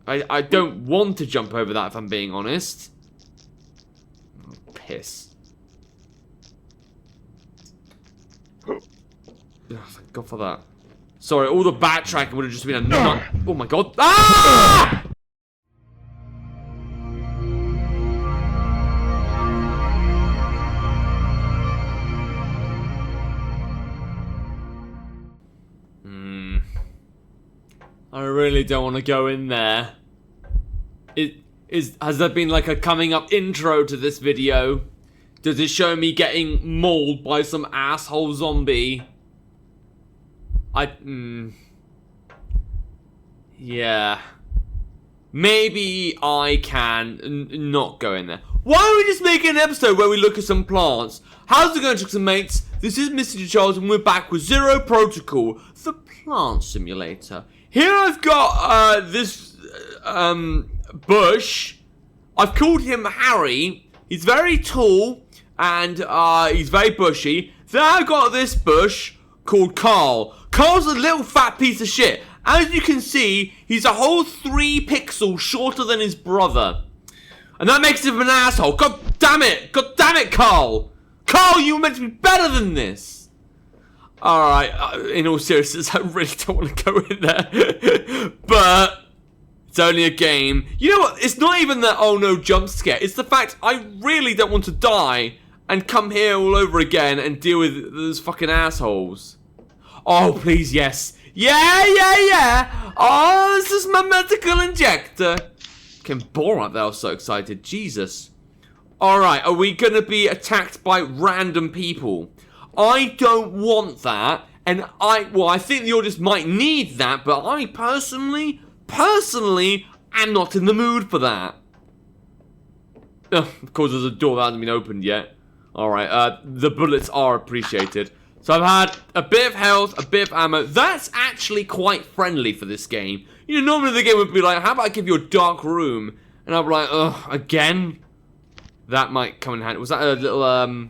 I don't want to jump over that, if I'm being honest. Oh, piss. Oh, thank God for that. Sorry, all the backtracking would have just been a nut. Oh my God. Ah! I really don't want to go in there. Has there been like a coming up intro to this video? Does it show me getting mauled by some asshole zombie? Yeah. Maybe I can not go in there. Why don't we just make an episode where we look at some plants? How's it going, chicks and mates? This is Mrjacharles and we're back with Zero Protocol, the plant simulator. Here I've got this bush. I've called him Harry. He's very tall and he's very bushy. Then I've got this bush called Carl. Carl's a little fat piece of shit. As you can see, he's a whole 3 pixels shorter than his brother. And that makes him an asshole. God damn it! God damn it, Carl! Carl, you were meant to be better than this! Alright, in all seriousness, I really don't want to go in there. But it's only a game. You know what? It's not even that, oh no, jump scare. It's the fact I really don't want to die and come here all over again and deal with those fucking assholes. Oh, please, yes. Yeah. Oh, this is my medical injector. Can bore up there, I was so excited. Jesus. Alright, are we gonna be attacked by random people? I don't want that, and I think the audience might need that, but I personally, am not in the mood for that. Of course, there's a door that hasn't been opened yet. Alright, the bullets are appreciated. So I've had a bit of health, a bit of ammo. That's actually quite friendly for this game. You know, normally the game would be like, how about I give you a dark room? And I'd be like, ugh, again? That might come in handy. Was that a little,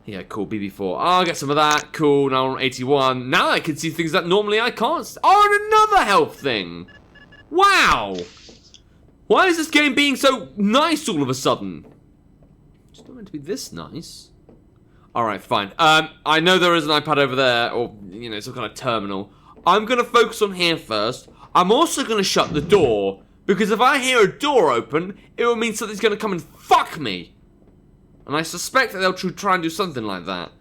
yeah, cool, BB4. Oh, I'll get some of that. Cool, now I'm on 81. Now I can see things that normally I can't. Oh, and another health thing. Wow. Why is this game being so nice all of a sudden? It's not meant to be this nice. Alright, fine. I know there is an iPad over there, or, you know, some kind of terminal. I'm going to focus on here first. I'm also going to shut the door, because if I hear a door open, it will mean something's going to come and fuck me. And I suspect that they'll try and do something like that.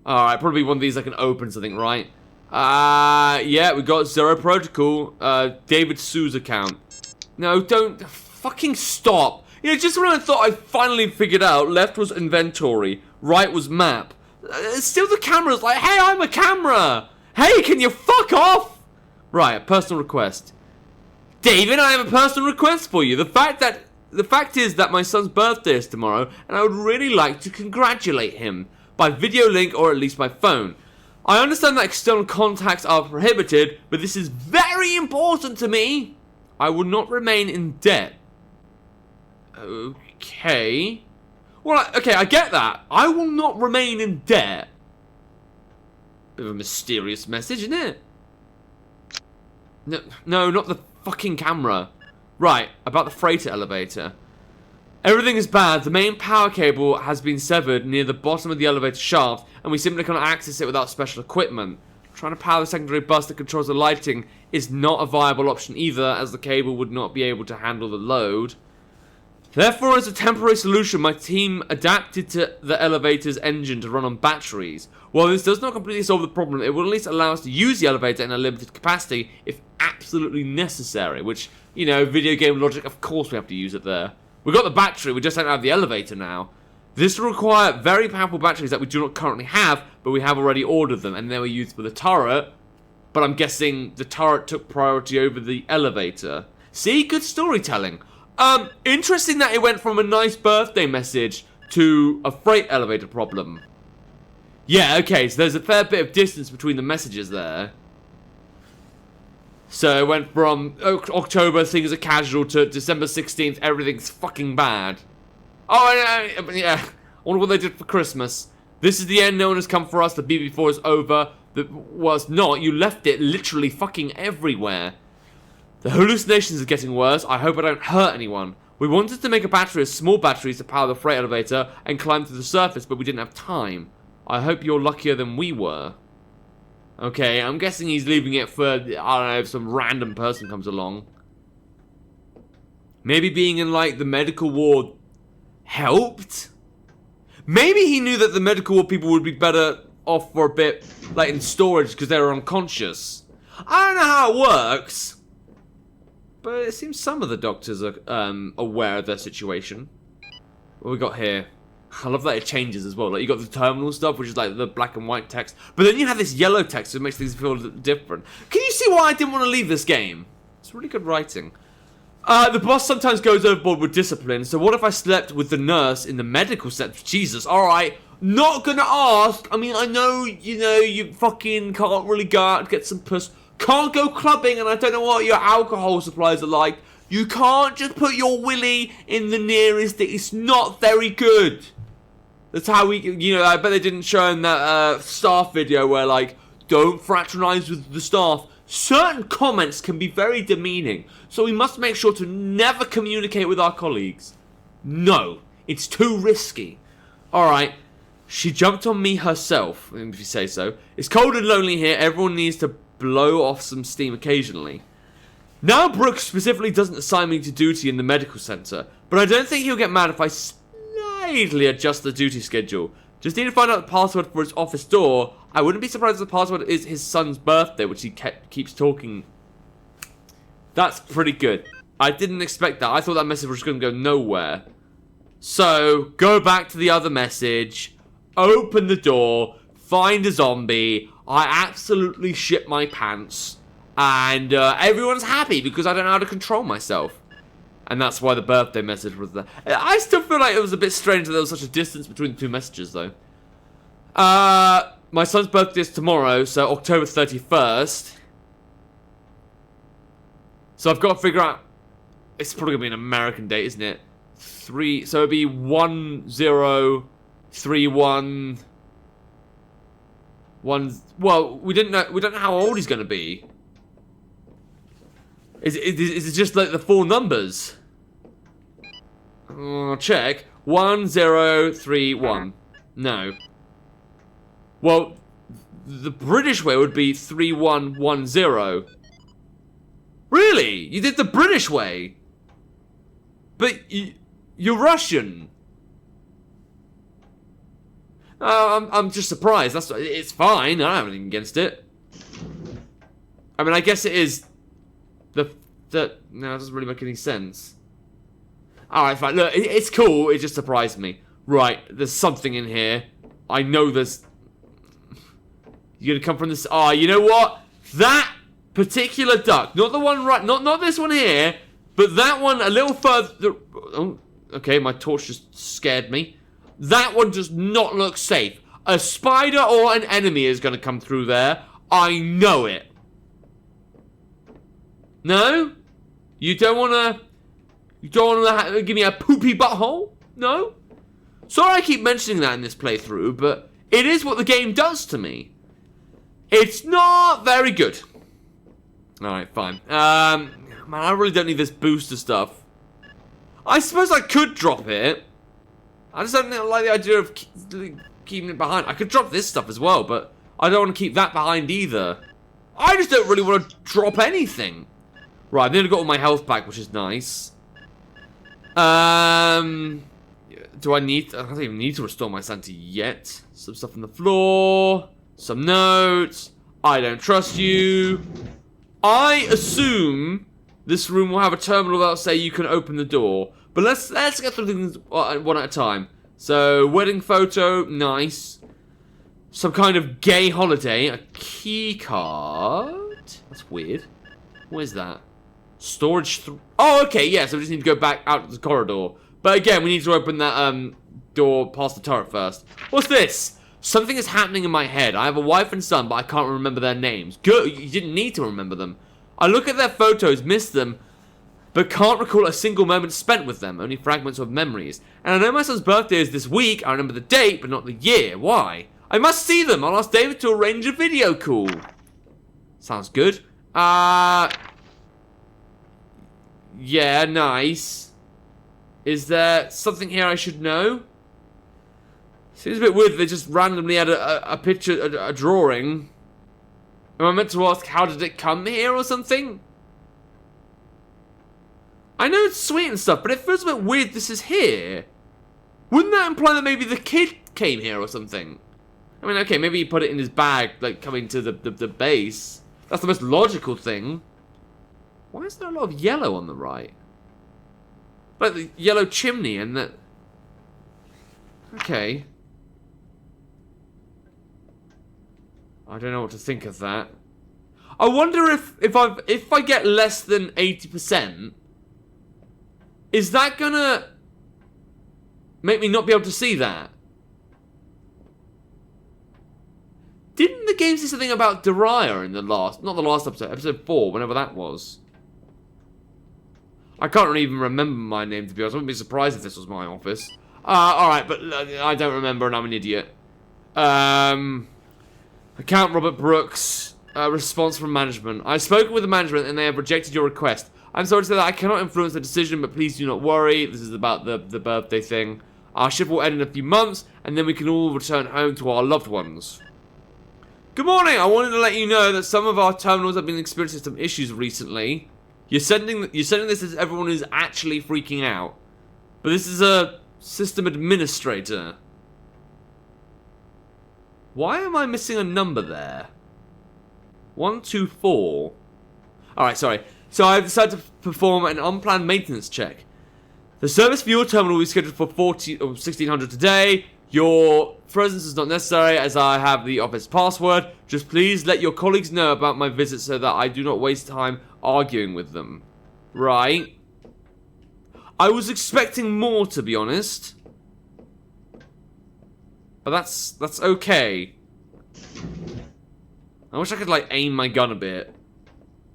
Alright, probably one of these I can open something, right? Yeah, we got Zero Protocol, David Sue's account. No, don't fucking stop. You know, just when I thought I finally figured out, left was inventory, right was map. Still the camera's like, hey, I'm a camera. Hey, can you fuck off? Right, a personal request. David, I have a personal request for you. The fact is that my son's birthday is tomorrow, and I would really like to congratulate him by video link or at least by phone. I understand that external contacts are prohibited, but this is very important to me. I will not remain in debt. Okay. Well, okay, I get that. I will not remain in debt. Bit of a mysterious message, isn't it? No, not the fucking camera. Right, about the freighter elevator. Everything is bad. The main power cable has been severed near the bottom of the elevator shaft, and we simply cannot access it without special equipment. Trying to power the secondary bus that controls the lighting is not a viable option either, as the cable would not be able to handle the load. Therefore, as a temporary solution, my team adapted to the elevator's engine to run on batteries. While this does not completely solve the problem, it will at least allow us to use the elevator in a limited capacity if absolutely necessary, which, you know, video game logic, of course we have to use it there. We got the battery, we just don't have the elevator now. This will require very powerful batteries that we do not currently have, but we have already ordered them, and they were used for the turret. But I'm guessing the turret took priority over the elevator. See? Good storytelling. Interesting that it went from a nice birthday message to a freight elevator problem. Yeah, okay, so there's a fair bit of distance between the messages there. So it went from October, things are casual, to December 16th, everything's fucking bad. Oh, yeah, I wonder what they did for Christmas. This is the end, no one has come for us, the BB4 is over. Well, it's not, you left it literally fucking everywhere. The hallucinations are getting worse. I hope I don't hurt anyone. We wanted to make a battery of small batteries to power the freight elevator and climb to the surface, but we didn't have time. I hope you're luckier than we were. Okay, I'm guessing he's leaving it for, I don't know, if some random person comes along. Maybe being in, like, the medical ward helped? Maybe he knew that the medical ward people would be better off for a bit, like, in storage because they were unconscious. I don't know how it works. But it seems some of the doctors are aware of their situation. What we got here? I love that it changes as well. Like, you got the terminal stuff, which is like the black and white text. But then you have this yellow text, which makes things feel different. Can you see why I didn't want to leave this game? It's really good writing. The boss sometimes goes overboard with discipline. So what if I slept with the nurse in the medical set? Jesus, alright. Not gonna ask. I mean, I know, you fucking can't really go out and get some puss. Can't go clubbing, and I don't know what your alcohol supplies are like. You can't just put your willy in the nearest. It's not very good. That's how we, I bet they didn't show in that staff video where, like, don't fraternize with the staff. Certain comments can be very demeaning, so we must make sure to never communicate with our colleagues. No, it's too risky. Alright, she jumped on me herself, if you say so. It's cold and lonely here. Everyone needs to blow off some steam occasionally. Now Brooks specifically doesn't assign me to duty in the medical center, but I don't think he'll get mad if I slightly adjust the duty schedule. Just need to find out the password for his office door. I wouldn't be surprised if the password is his son's birthday, which he keeps talking. That's pretty good. I didn't expect that. I thought that message was going to go nowhere. So, go back to the other message, open the door, find a zombie. I absolutely shit my pants, and everyone's happy because I don't know how to control myself. And that's why the birthday message was there. I still feel like it was a bit strange that there was such a distance between the two messages, though. My son's birthday is tomorrow, so October 31st. So I've got to figure out... It's probably going to be an American date, isn't it? So it'd be 1031... Well, we don't know how old he's going to be. Is it just like the 4 numbers? Check. 1031. No. Well, the British way would be 3110. Really? You did the British way? But you're Russian. I'm just surprised. It's fine. I don't have anything against it. I mean, I guess it is no, it doesn't really make any sense. Alright, fine. Look, it's cool. It just surprised me. Right, there's something in here. I know there's... You're gonna come from this... Oh, you know what? That particular duck. Not the one right... Not this one here. But that one a little further... Oh, okay, my torch just scared me. That one does not look safe. A spider or an enemy is going to come through there. I know it. No? You don't want to give me a poopy butthole? No? Sorry I keep mentioning that in this playthrough, but it is what the game does to me. It's not very good. Alright, fine. Man, I really don't need this booster stuff. I suppose I could drop it. I just don't like the idea of keeping it behind. I could drop this stuff as well, but I don't want to keep that behind either. I just don't really want to drop anything. Right, I've nearly got all my health back, which is nice. Do I don't even need to restore my sanity yet. Some stuff on the floor. Some notes. I don't trust you. I assume this room will have a terminal that'll say you can open the door. But let's get through things one at a time. So, wedding photo, nice. Some kind of gay holiday. A key card. That's weird. What is that? Storage. Oh, okay, yeah. So we just need to go back out the corridor. But again, we need to open that door past the turret first. What's this? Something is happening in my head. I have a wife and son, but I can't remember their names. Good. You didn't need to remember them. I look at their photos, miss them, but can't recall a single moment spent with them, only fragments of memories. And I know my son's birthday is this week. I remember the date, but not the year. Why? I must see them. I'll ask David to arrange a video call. Sounds good. Yeah, nice. Is there something here I should know? Seems a bit weird they just randomly had a picture, a drawing. Am I meant to ask, how did it come here or something? I know it's sweet and stuff, but it feels a bit weird this is here. Wouldn't that imply that maybe the kid came here or something? I mean, okay, maybe he put it in his bag, like, coming to the base. That's the most logical thing. Why is there a lot of yellow on the right? Like the yellow chimney and that... Okay. I don't know what to think of that. I wonder if I get less than 80%, is that gonna make me not be able to see that? Didn't the game say something about Daria in the last, not the last episode, episode 4, whenever that was? I can't even remember my name, to be honest. I wouldn't be surprised if this was my office. Alright, but I don't remember and I'm an idiot. Account Robert Brooks. Response from management. I've spoken with the management and they have rejected your request. I'm sorry to say that I cannot influence the decision, but please do not worry. This is about the birthday thing. Our shift will end in a few months, and then we can all return home to our loved ones. Good morning! I wanted to let you know that some of our terminals have been experiencing some issues recently. You're sending this as everyone is actually freaking out. But this is a system administrator. Why am I missing a number there? 124. Alright, sorry. So I've decided to perform an unplanned maintenance check. The service for your terminal will be scheduled for 1600 today. Your presence is not necessary as I have the office password. Just please let your colleagues know about my visit so that I do not waste time arguing with them. Right. I was expecting more, to be honest. But that's okay. I wish I could, like, aim my gun a bit.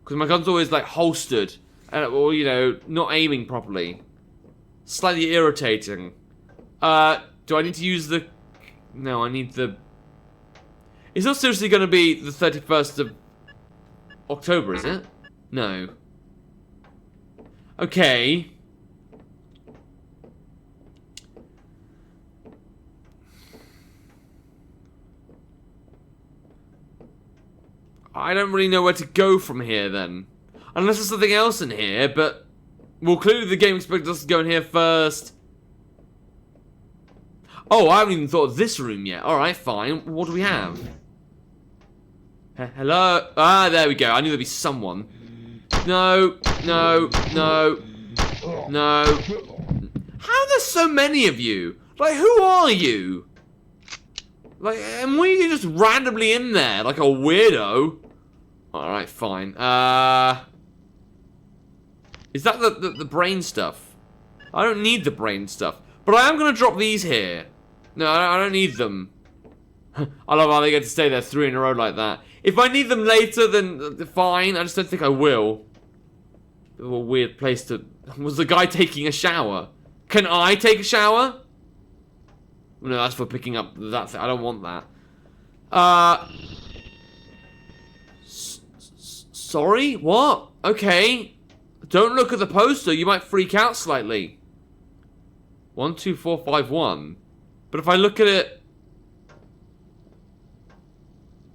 Because my gun's always, like, holstered. Or, you know, not aiming properly. Slightly irritating. Do I need to use the... No, I need the... It's not seriously going to be the 31st of October, is it? No. Okay. I don't really know where to go from here, then. Unless there's something else in here, but... Well, clearly the game expected us to go in here first. Oh, I haven't even thought of this room yet. Alright, fine. What do we have? Hello? Ah, there we go. I knew there'd be someone. No, no, no, no. How are there so many of you? Like, who are you? Like, and were you just randomly in there, like a weirdo? Alright, fine. Is that the brain stuff? I don't need the brain stuff. But I am going to drop these here. No, I don't need them. I love how they get to stay there 3 in a row like that. If I need them later, then fine. I just don't think I will. A weird place to... Was the guy taking a shower? Can I take a shower? No, that's for picking up that thing. I don't want that. Sorry? What? Okay. Don't look at the poster. You might freak out slightly. 12451. But if I look at it...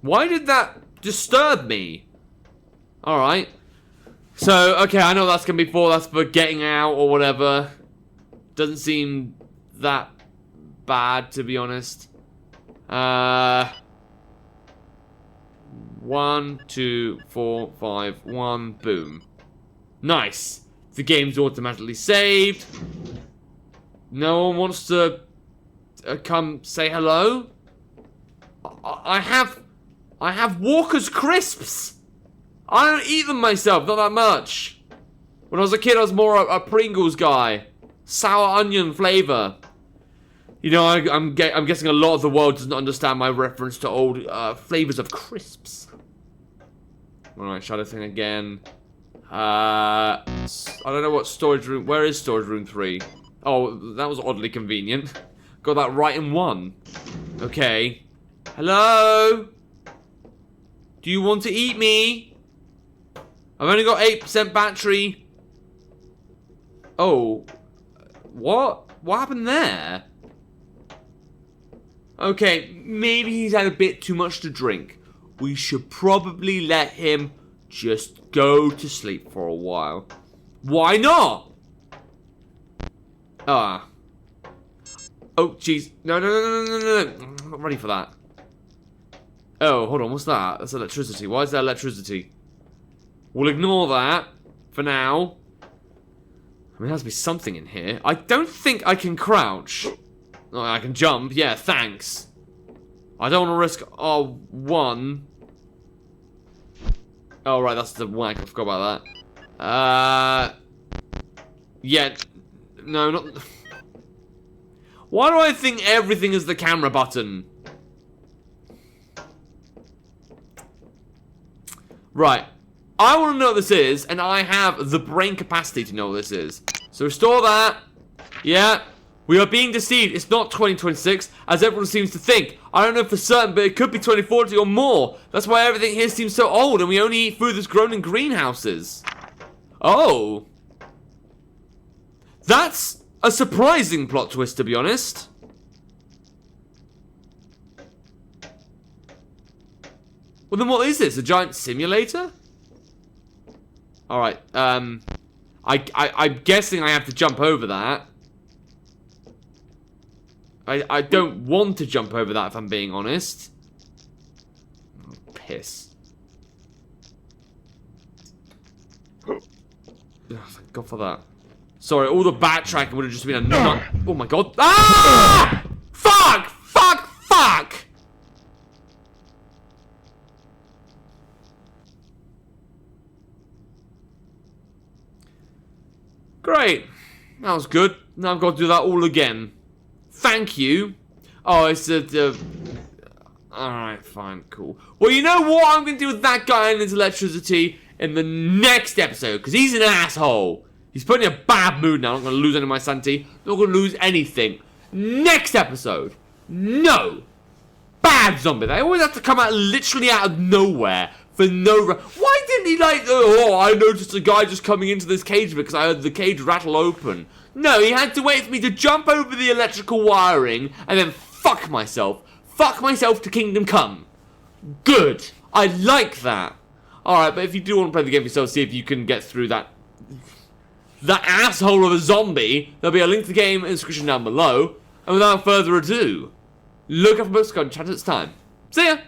Why did that disturb me? Alright. So, okay, I know what that's going to be for. That's for getting out or whatever. Doesn't seem that bad, to be honest. 1, 2, 4, 5, 1, boom. Nice. The game's automatically saved. No one wants to come say hello. I have Walker's crisps. I don't eat them myself, not that much. When I was a kid, I was more a Pringles guy. Sour onion flavor. You know, I'm guessing a lot of the world does not understand my reference to old flavors of crisps. Alright, shadow thing again. I don't know what storage room... Where is storage room 3? Oh, that was oddly convenient. Got that right in one. Okay. Hello? Do you want to eat me? I've only got 8% battery. Oh. What? What happened there? Okay, maybe he's had a bit too much to drink. We should probably let him just go to sleep for a while. Why not? Ah. Oh, jeez. No. I'm not ready for that. Oh, hold on. What's that? That's electricity. Why is there electricity? We'll ignore that for now. I mean, there has to be something in here. I don't think I can crouch. Oh, I can jump. Yeah, thanks. I don't want to risk... Oh, one. Oh, right, that's the whack. I forgot about that. Yeah. No, not... Why do I think everything is the camera button? Right. I want to know what this is, and I have the brain capacity to know what this is. So restore that. Yeah. We are being deceived. It's not 2026, as everyone seems to think. I don't know for certain, but it could be 2040 or more. That's why everything here seems so old, and we only eat food that's grown in greenhouses. Oh. That's a surprising plot twist, to be honest. Well, then what is this? A giant simulator? Alright, I'm guessing I have to jump over that. I don't want to jump over that, if I'm being honest. Oh, piss. Oh, thank God for that. Sorry, all the backtracking would have just been a nut. Oh my God. Ah! Fuck! Fuck! Fuck! Great. That was good. Now I've got to do that all again. Thank you. Oh, it's alright, fine, cool. Well, you know what I'm going to do with that guy and his electricity in the next episode, because he's an asshole. He's putting in a bad mood now. I'm not going to lose any of my sanity. Not going to lose anything. Next episode. No. Bad zombie. They always have to come out literally out of nowhere. For no Why didn't he like, oh, I noticed a guy just coming into this cage because I heard the cage rattle open. No, he had to wait for me to jump over the electrical wiring and then fuck myself. Fuck myself to Kingdom Come. Good. I like that. Alright, but if you do want to play the game yourself, see if you can get through that asshole of a zombie. There'll be a link to the game in the description down below. And without further ado, look up for books, go and chat at this time. See ya!